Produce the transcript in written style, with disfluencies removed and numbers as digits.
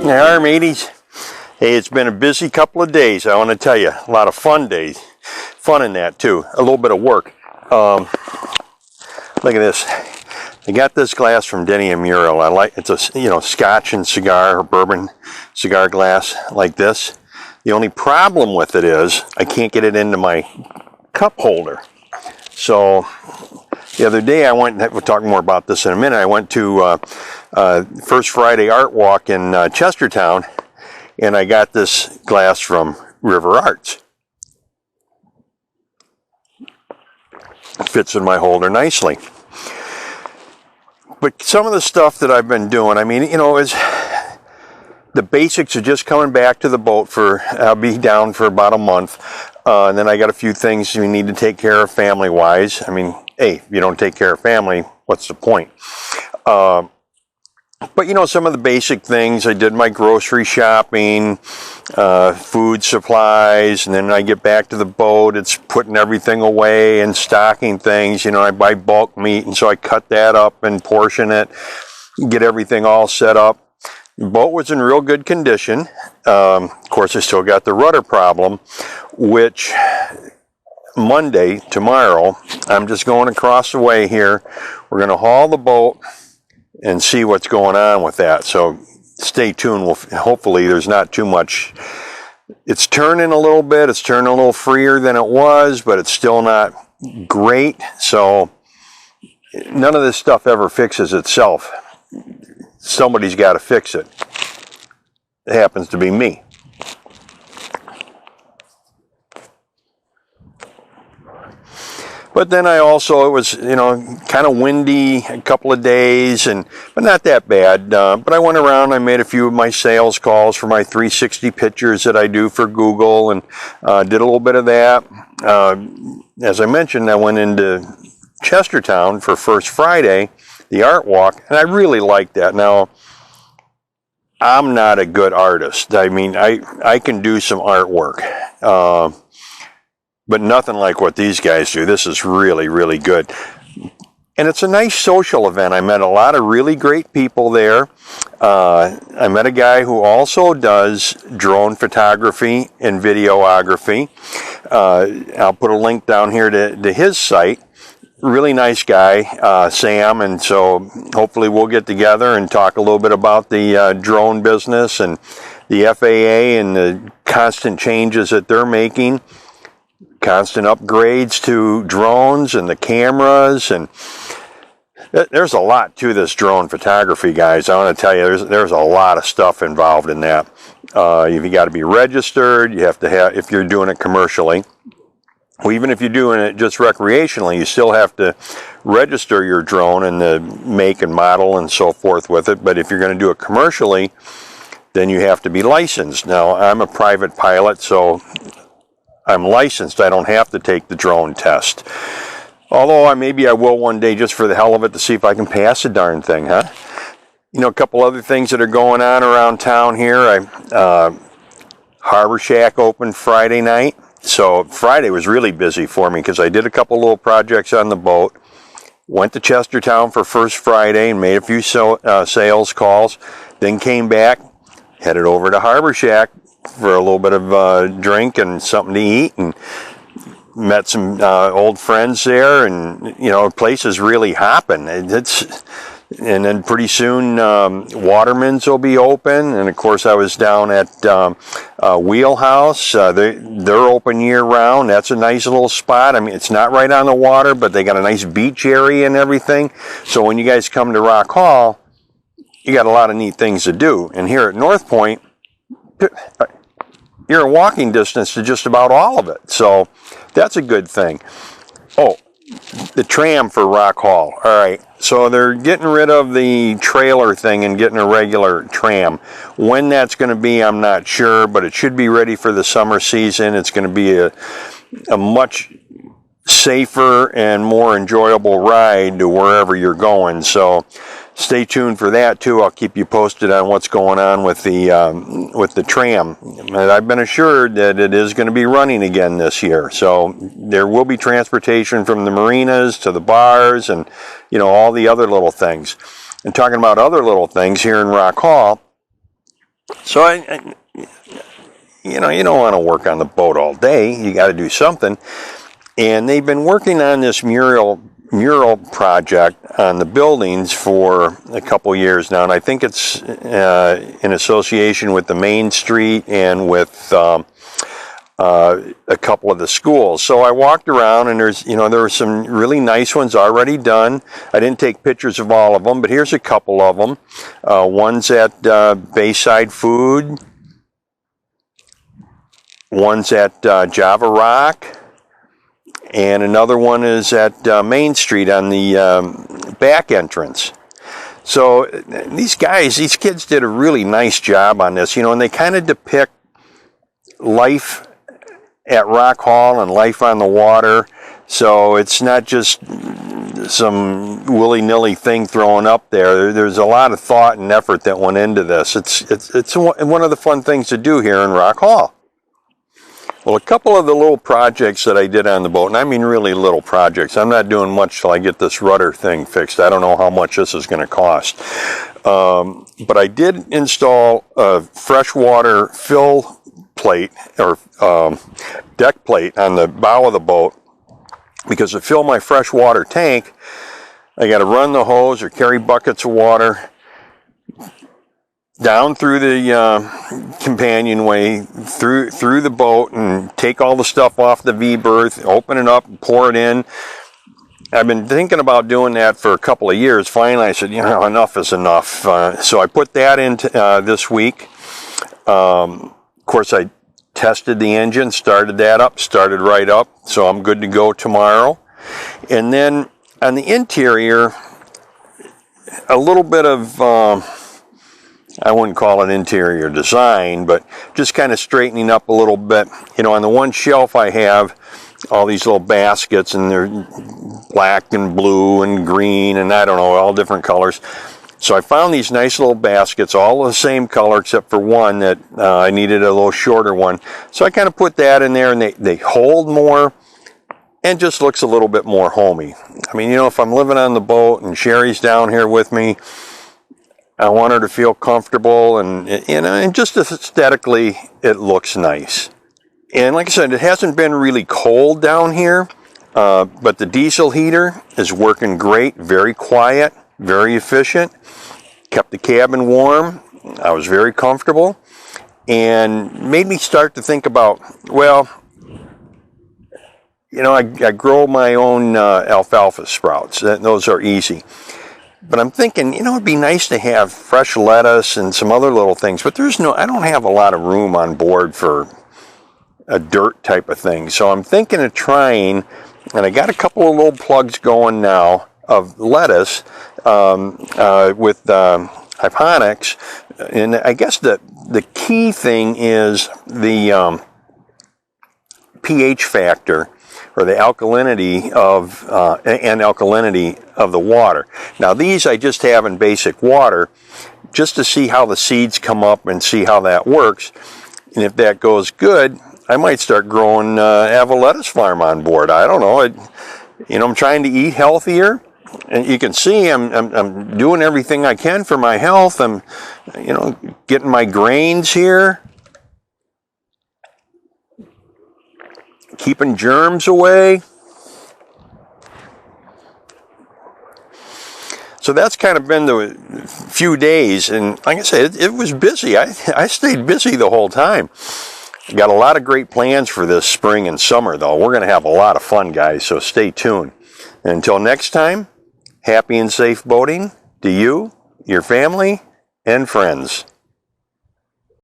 Alright, mateys. Hey, it's been a busy couple of days. I want to tell you, a lot of fun days. Fun in that too. A little bit of work. Look at this. I got this glass from Denny and Mural. I like it's a Scotch and cigar or bourbon cigar glass like this. The only problem with it is I can't get it into my cup holder. So the other day we'll talk more about this in a minute. I went to First Friday Art Walk in Chestertown, and I got this glass from River Arts. It fits in my holder nicely. But some of the stuff that I've been doing, I mean, is the basics are just coming back to the boat I'll be down for about a month. And then I got a few things we need to take care of family-wise. I mean, hey, if you don't take care of family, what's the point? But some of the basic things, I did my grocery shopping, food supplies, and then I get back to the boat, it's putting everything away and stocking things. I buy bulk meat, and so I cut that up and portion it, get everything all set up. The boat was in real good condition. Of course, I still got the rudder problem, which Monday, tomorrow, I'm just going across the way here. We're going to haul the boat and see what's going on with that. So stay tuned. Hopefully there's not too much. It's turning a little bit. It's turning a little freer than it was, but it's still not great. So none of this stuff ever fixes itself. Somebody's got to fix it. It happens to be me. But then it was, kind of windy a couple of days, but not that bad. But I went around, I made a few of my sales calls for my 360 pictures that I do for Google, and did a little bit of that. As I mentioned, I went into Chestertown for First Friday, the art walk, and I really liked that. Now, I'm not a good artist. I mean, I can do some artwork. But nothing like what these guys do. This is really, really good. And it's a nice social event. I met a lot of really great people there. I met a guy who also does drone photography and videography. I'll put a link down here to his site. Really nice guy, Sam. And so hopefully we'll get together and talk a little bit about the drone business and the FAA and the constant changes that they're making. Constant upgrades to drones and the cameras, and there's a lot to this drone photography, guys. I want to tell you, there's a lot of stuff involved in that. You got to be registered. You have to have, if you're doing it commercially. Well, even if you're doing it just recreationally, you still have to register your drone and the make and model and so forth with it. But if you're going to do it commercially, then you have to be licensed. Now, I'm a private pilot, so I'm licensed. I don't have to take the drone test. Although maybe I will one day just for the hell of it to see if I can pass the darn thing, huh? A couple other things that are going on around town here. Harbor Shack opened Friday night. So Friday was really busy for me because I did a couple little projects on the boat. Went to Chestertown for First Friday and made a few sales calls. Then came back, headed over to Harbor Shack for a little bit of drink and something to eat, and met some old friends there, and the place is really hopping. And then pretty soon Waterman's will be open, and of course I was down at Wheelhouse. They're open year round. That's a nice little spot. I mean, it's not right on the water, but they got a nice beach area and everything. So when you guys come to Rock Hall, you got a lot of neat things to do. And here at North Point, you're in walking distance to just about all of it. So that's a good thing. Oh, the tram for Rock Hall. All right. So they're getting rid of the trailer thing and getting a regular tram. When that's going to be, I'm not sure, but it should be ready for the summer season. It's going to be a much safer and more enjoyable ride to wherever you're going. So stay tuned for that too. I'll keep you posted on what's going on with the tram. And I've been assured that it is going to be running again this year. So there will be transportation from the marinas to the bars and all the other little things. And talking about other little things here in Rock Hall, So you know, you don't want to work on the boat all day. You got to do something. And they've been working on this mural project on the buildings for a couple years now, and I think it's in association with the Main Street and with a couple of the schools. So I walked around, and there were some really nice ones already done. I didn't take pictures of all of them, but here's a couple of them. One's at Bayside Food. One's at Java Rock. And another one is at Main Street on the back entrance. So these kids did a really nice job on this, and they kind of depict life at Rock Hall and life on the water. So it's not just some willy-nilly thing thrown up there. There's a lot of thought and effort that went into this. It's one of the fun things to do here in Rock Hall. Well, a couple of the little projects that I did on the boat, and I mean really little projects. I'm not doing much till I get this rudder thing fixed. I don't know how much this is going to cost. But I did install a freshwater fill plate or deck plate on the bow of the boat, because to fill my freshwater tank, I got to run the hose or carry buckets of water down through the companionway, through the boat, and take all the stuff off the V-berth, open it up, and pour it in. I've been thinking about doing that for a couple of years. Finally, I said, enough is enough. So I put that into this week. Of course, I tested the engine, started right up, so I'm good to go tomorrow. And then on the interior, a little bit of I wouldn't call it interior design, but just kind of straightening up a little bit. On the one shelf I have all these little baskets, and they're black and blue and green and I don't know, all different colors. So I found these nice little baskets, all the same color except for one that I needed a little shorter one. So I kind of put that in there, and they hold more and just looks a little bit more homey. I mean, if I'm living on the boat and Sherry's down here with me, I want her to feel comfortable, and just aesthetically, it looks nice. And like I said, it hasn't been really cold down here, but the diesel heater is working great, very quiet, very efficient, kept the cabin warm. I was very comfortable, and made me start to think about, I grow my own alfalfa sprouts. Those are easy. But I'm thinking, it'd be nice to have fresh lettuce and some other little things, but I don't have a lot of room on board for a dirt type of thing. So I'm thinking of trying, and I got a couple of little plugs going now of lettuce with hydroponics. And I guess the key thing is the pH factor, or the alkalinity of the water. Now these I just have in basic water, just to see how the seeds come up and see how that works. And if that goes good, I might start growing, have a lettuce farm on board. I don't know. I'm trying to eat healthier, and you can see I'm doing everything I can for my health. I'm, getting my grains here, keeping germs away. So that's kind of been the few days, and like I said, it was busy. I stayed busy the whole time. Got a lot of great plans for this spring and summer, though. We're going to have a lot of fun, guys, so stay tuned. And until next time, happy and safe boating to you, your family, and friends.